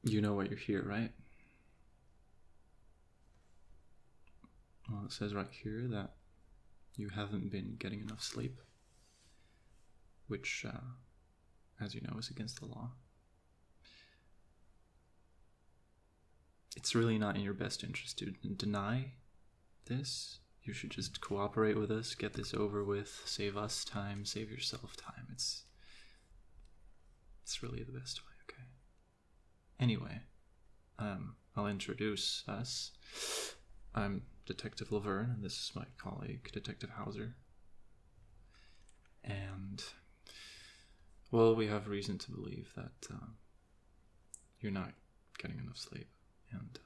You know why you're here, right? Well, it says right here that you haven't been getting enough sleep, which, as you know, is against the law. It's really not in your best interest to deny this. You should just cooperate with us, get this over with, save us time, save yourself time. It's really the best way, okay? Anyway, I'll introduce us. I'm Detective Laverne, and this is my colleague, Detective Hauser. And, well, we have reason to believe that you're not getting enough sleep. And,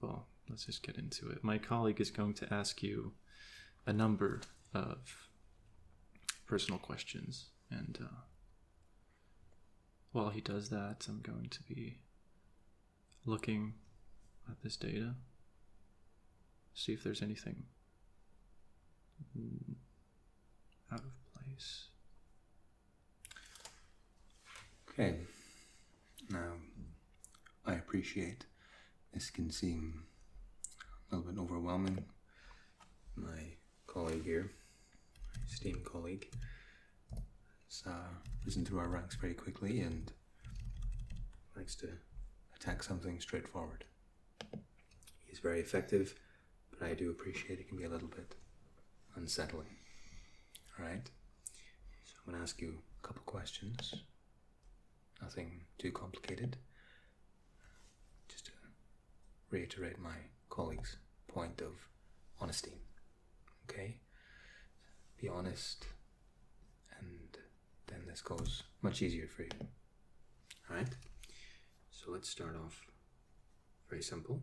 well, let's just get into it. My colleague is going to ask you a number of personal questions, and while he does that, I'm going to be looking at this data, see if there's anything out of place. Okay. Now, I appreciate this can seem a little bit overwhelming. My colleague here, my esteemed colleague, has risen through our ranks very quickly and likes to attack something straightforward. He's very effective, but I do appreciate it can be a little bit unsettling. Alright? So I'm going to ask you a couple questions. Nothing too complicated. Just to reiterate my colleague's point of honesty. Okay? Be honest, and then this goes much easier for you. Alright? So let's start off very simple.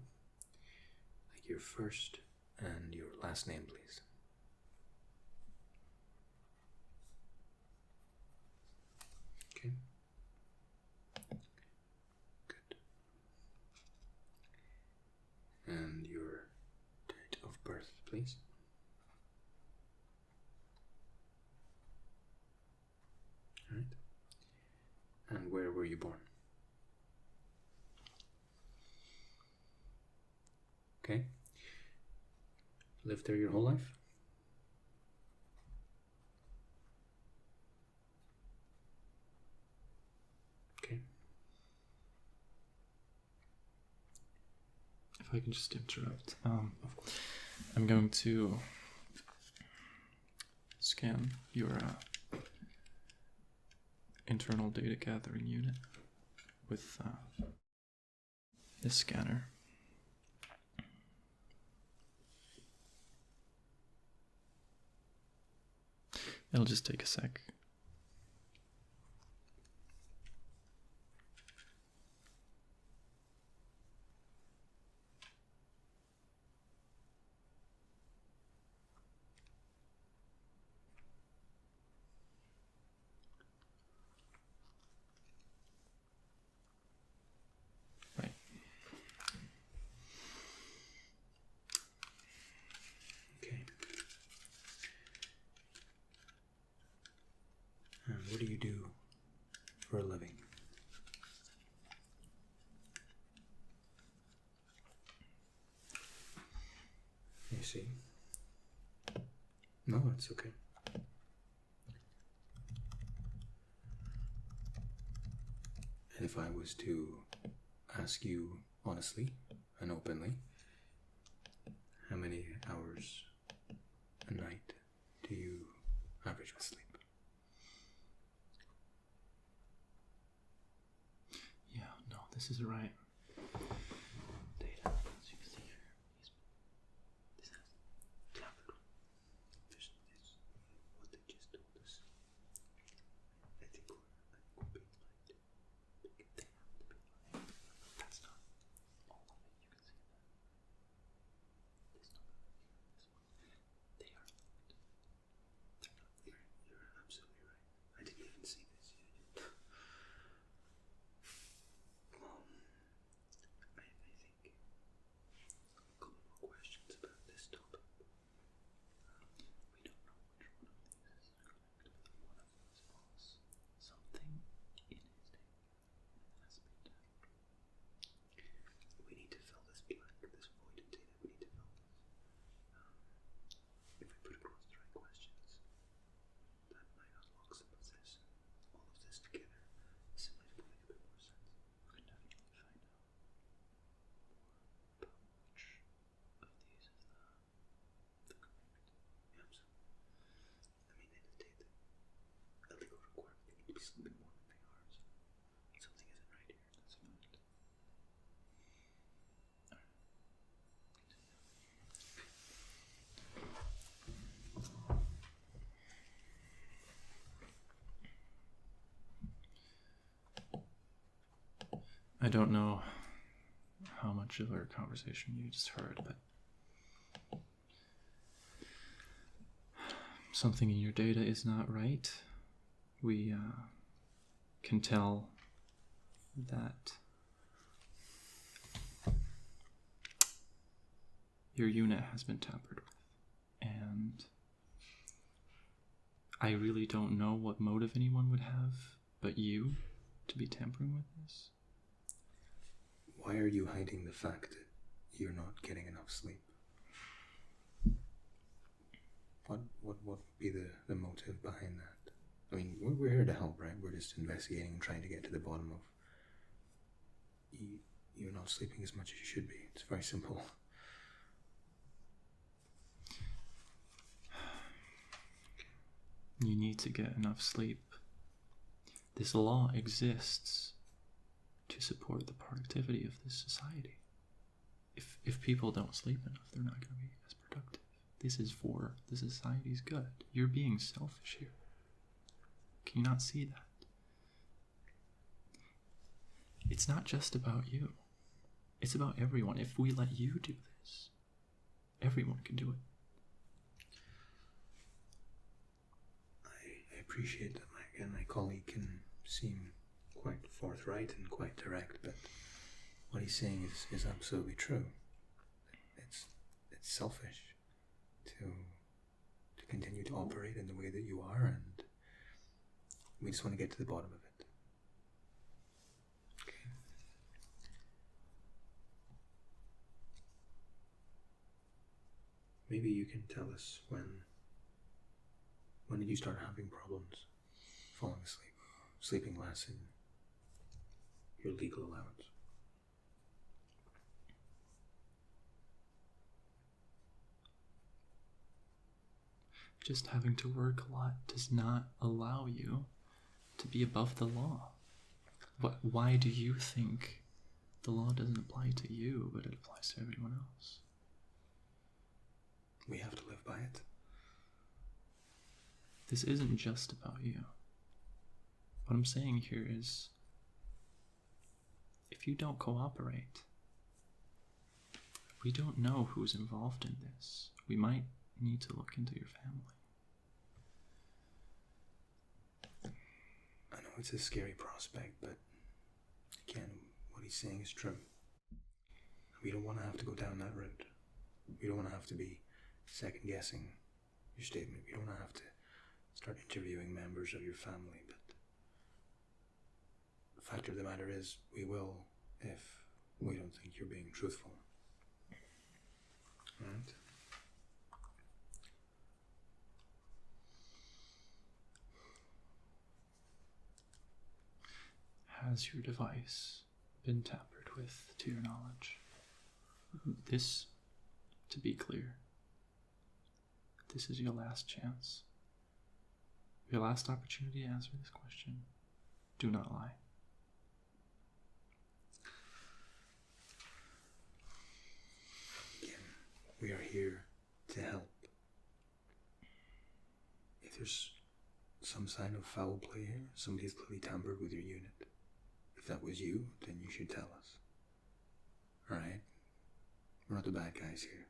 Like your first and your last name, please. Okay. Good. And your date of birth, please. All right. And where were you born? Okay. Lived there your whole life? Okay. If I can just interrupt, of course. I'm going to scan your internal data gathering unit with this scanner. It'll just take a sec. Right. Okay. And what do you do for a living? You see? No, it's okay. And if I was to ask you honestly and openly, how many hours a night do you average with sleep? Yeah, no, this is right. Data, as you can see here, this has tampered with. This, what they just told us. I think we're being lied. They have to be lying. That's not all of it. You can see that. This number right here, this one. They are locked. They're not clear. You're absolutely right. I didn't even see this yet. I don't know how much of our conversation you just heard, but something in your data is not right. We can tell that your unit has been tampered with, and I really don't know what motive anyone would have but you to be tampering with this. Why are you hiding the fact that you're not getting enough sleep? What would be the motive behind that? I mean, we're here to help, right? We're just investigating and trying to get to the bottom of you're not sleeping as much as you should be. It's very simple. You need to get enough sleep. This law exists to support the productivity of this society. If people don't sleep enough, they're not going to be as productive. This is for the society's good. You're being selfish here. Can you not see that? It's not just about you. It's about everyone. If we let you do this, everyone can do it. I appreciate that my colleague can seem quite forthright and quite direct, but what he's saying is absolutely true. It's selfish to continue to operate in the way that you are, and we just want to get to the bottom of it. Okay. Maybe you can tell us when did you start having problems falling asleep, sleeping less in your legal allowance? Just having to work a lot does not allow you to be above the law. Why do you think the law doesn't apply to you, but it applies to everyone else? We have to live by it. This isn't just about you. What I'm saying here is, if you don't cooperate, we don't know who's involved in this. We might need to look into your family. I know it's a scary prospect, but again, what he's saying is true. We don't want to have to go down that route. We don't want to have to be second-guessing your statement. We don't want to have to start interviewing members of your family, but the fact of the matter is, we will if we don't think you're being truthful. Right? Has your device been tampered with, to your knowledge? This, to be clear, this is your last chance. Your last opportunity to answer this question. Do not lie. Again, we are here to help. If there's some sign of foul play here, somebody's clearly tampered with your unit. If that was you, then you should tell us. Alright? We're not the bad guys here.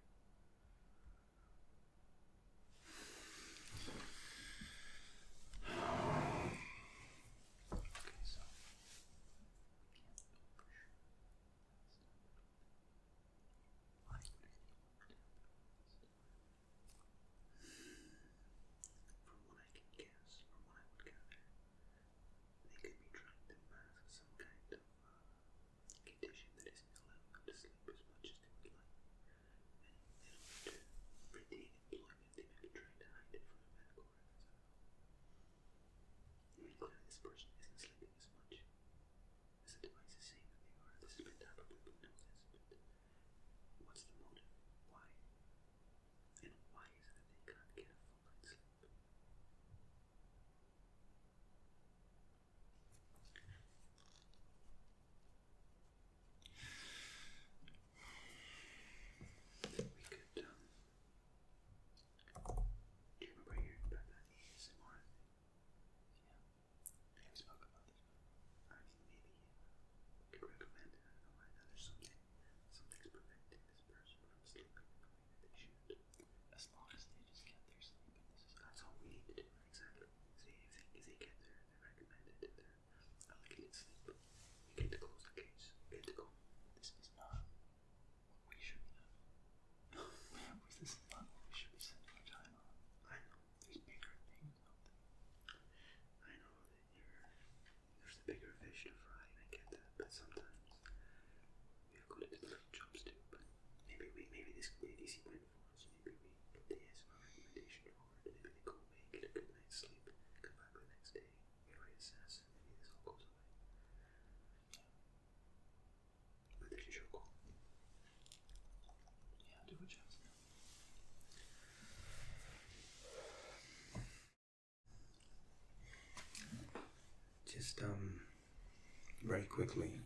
very quickly,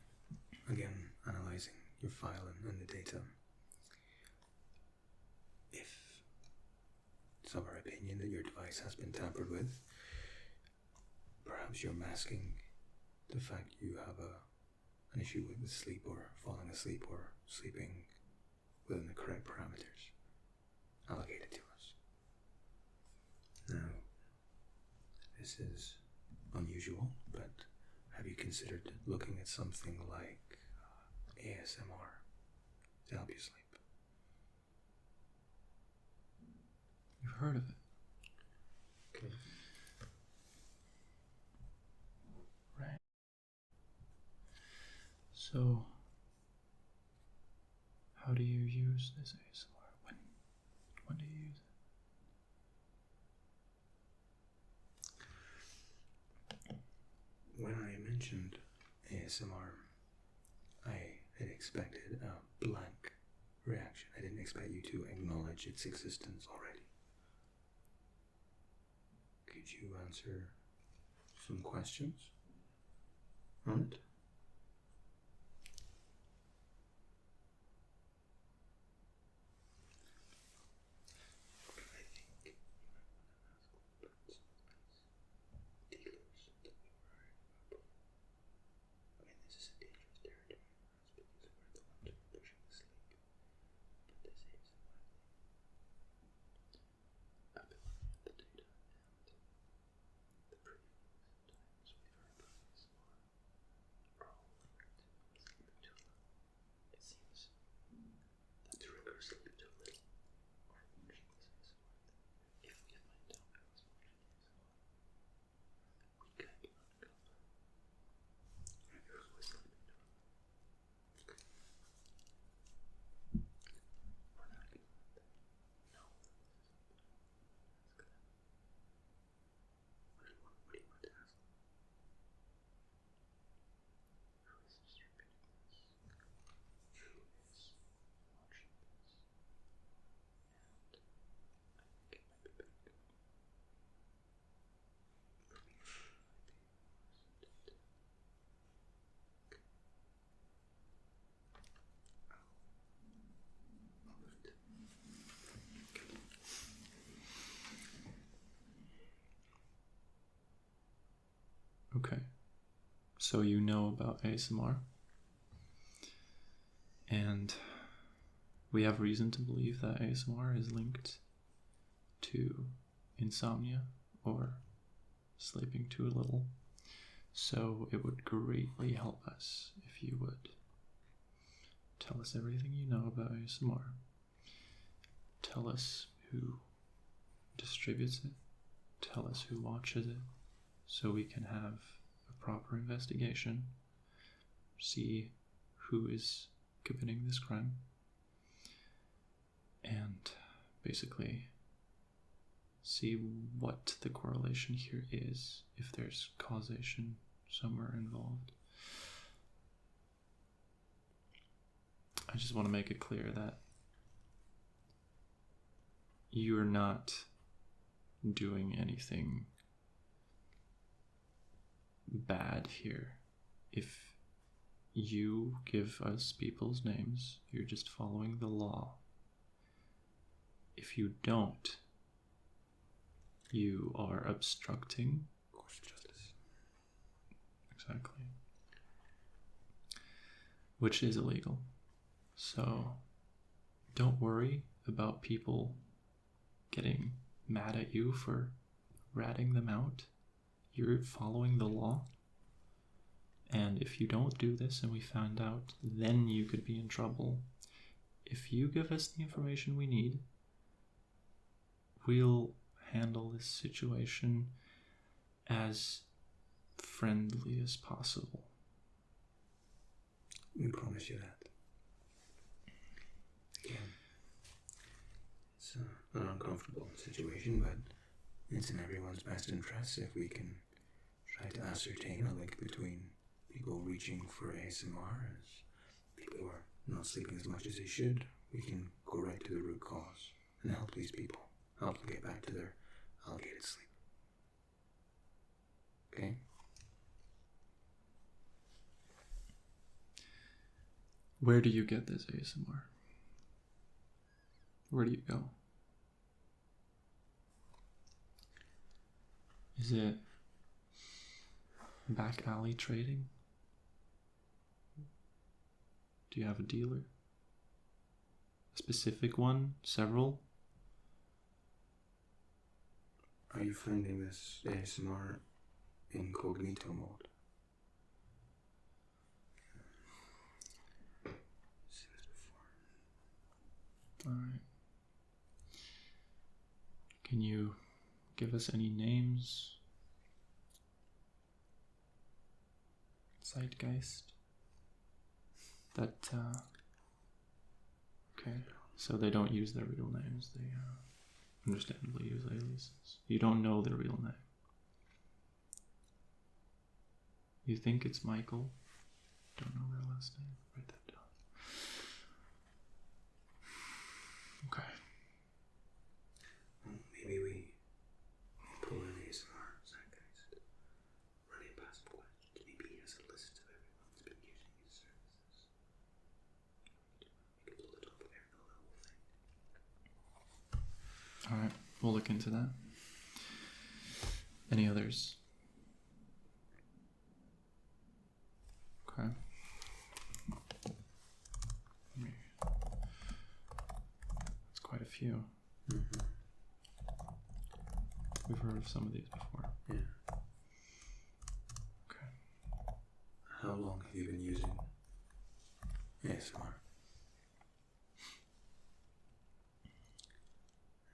again, analyzing your file and the data. If it's of our opinion that your device has been tampered with, perhaps you're masking the fact you have an issue with sleep or falling asleep or sleeping within the correct parameters allocated to us. Now, this is unusual, but have you considered looking at something like ASMR to help you sleep? You've heard of it. Okay. Right. So, how do you use this ASMR? When do you use it? When I mentioned ASMR, I had expected a blank reaction. I didn't expect you to acknowledge its existence already. Could you answer some questions on it? Okay. So you know about ASMR. And we have reason to believe that ASMR is linked to insomnia or sleeping too little. So it would greatly help us if you would tell us everything you know about ASMR. Tell us who distributes it. Tell us who watches it, so we can have a proper investigation, see who is committing this crime, and basically see what the correlation here is, if there's causation somewhere involved. I just want to make it clear that you're not doing anything bad here. If you give us people's names, you're just following the law. If you don't, you are obstructing Course of justice. Exactly. Which is illegal. So don't worry about people getting mad at you for ratting them out. You're following the law. And if you don't do this and we found out, then you could be in trouble. If you give us the information we need, we'll handle this situation as friendly as possible. We promise you that. Again, it's an uncomfortable situation, but it's in everyone's best interest if we can try to ascertain a link between people reaching for ASMR as people who are not sleeping as much as they should. We can go right to the root cause and help these people, help them get back to their allocated sleep. Okay? Where do you get this ASMR? Where do you go? Is it back alley trading? Do you have a dealer? A specific one? Several? Are you finding this ASMR incognito mode? Seen this before. Alright. Can you give us any names? Zeitgeist? That, okay. So they don't use their real names. They, understandably use aliases. You don't know their real name. You think it's Michael? Don't know their last name. Write that down. Okay. Well, maybe we pull an ASMR zeitgeist, run it past questions. Maybe he has a list of everyone who's been using his services. We could pull it off there, the whole thing. Alright, we'll look into that. Any others? Okay. That's quite a few. Mm-hmm. We've heard of some of these before. Yeah. Okay. How long have you been using ASMR?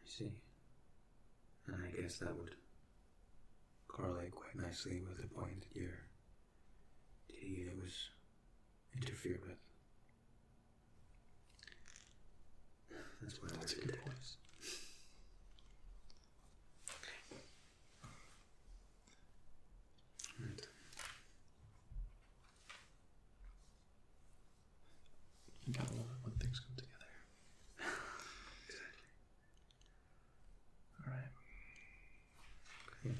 I see. And I guess that would correlate quite nicely with the point that your DDA was interfered with. That's why That's a good point. Right. You gotta love it when things come together. Exactly. Alright. Okay.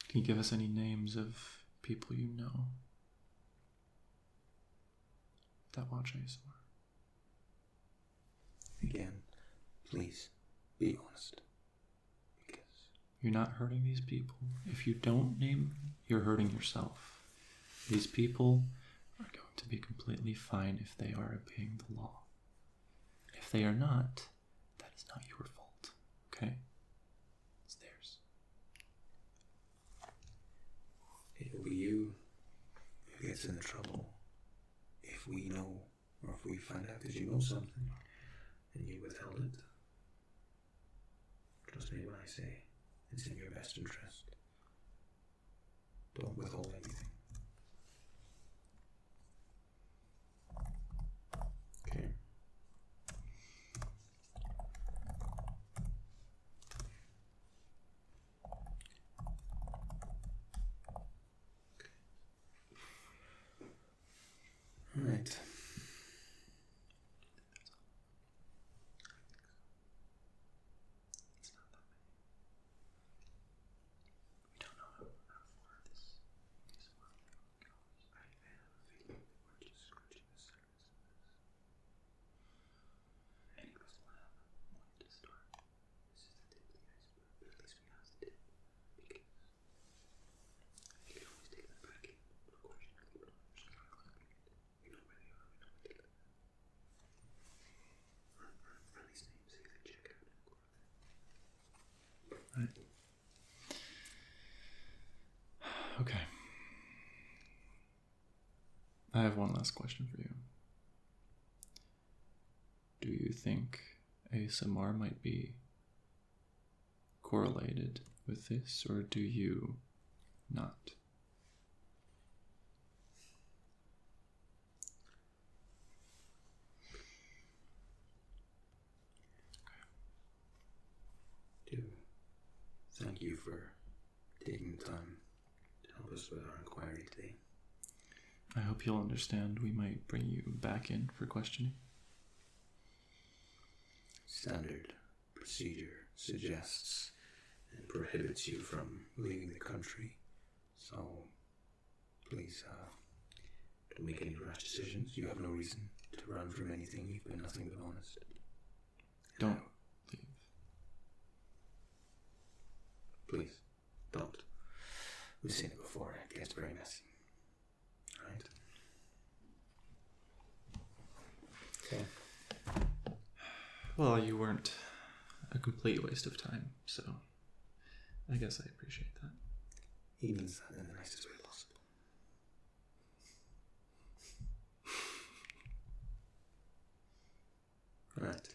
Can you give us any names of people you know that watch ASMR? Again, please be honest. Because You're not hurting these people. If you don't name, you're hurting yourself. These people are going to be completely fine if they are obeying the law. If they are not, that is not your fault. Okay? It's theirs. it'll be you who gets into trouble if we know, or if we find out that you know something and you withheld it. Trust me when I say it's in your best interest. Don't withhold anything. Okay. All right. We don't know how far this is. I have a feeling that we're just scratching the surface of this. Any of us will have one to start. This is the tip of the iceberg, but at least we have the tip. Because you can always take that back in, but of course you can keep it on your stomach. We know where they are, we know what they look like. Run these names, see if they check out. Right. Okay. I have one last question for you. Do you think ASMR might be correlated with this, or do you not? Thank you for taking the time to help us with our inquiry today. I hope you'll understand we might bring you back in for questioning. Standard procedure suggests and prohibits you from leaving the country, so please Don't make any rash decisions. You have no reason to run from anything. You've been nothing but honest. Don't leave. Please, don't. We've seen it before. It gets very messy. Alright? Okay. Well, you weren't a complete waste of time, so I guess I appreciate that. He means that in the nicest way possible. Alright.